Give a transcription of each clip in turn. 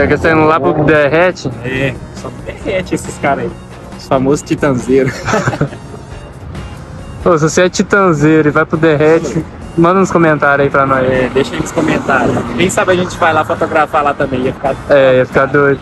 Pega saindo lá pro derrete. É, só derrete esses caras aí. Os famosos titanzeiros. Pô, se você é titanzeiro e vai pro derrete, manda nos comentários aí pra nós. É, deixa aí nos comentários. Quem sabe a gente vai lá fotografar lá também. Ia ficar doido.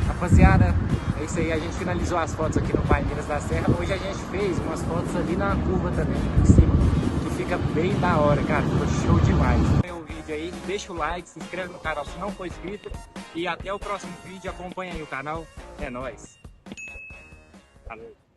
Rapaziada, é isso aí, a gente finalizou as fotos aqui no Palmeiras da Serra. Hoje a gente fez umas fotos ali na curva também, em cima, que fica bem da hora, cara, ficou show demais. O vídeo aí, deixa o like, se inscreve no canal se não for inscrito e até o próximo vídeo, acompanha aí o canal, é nóis. Falou.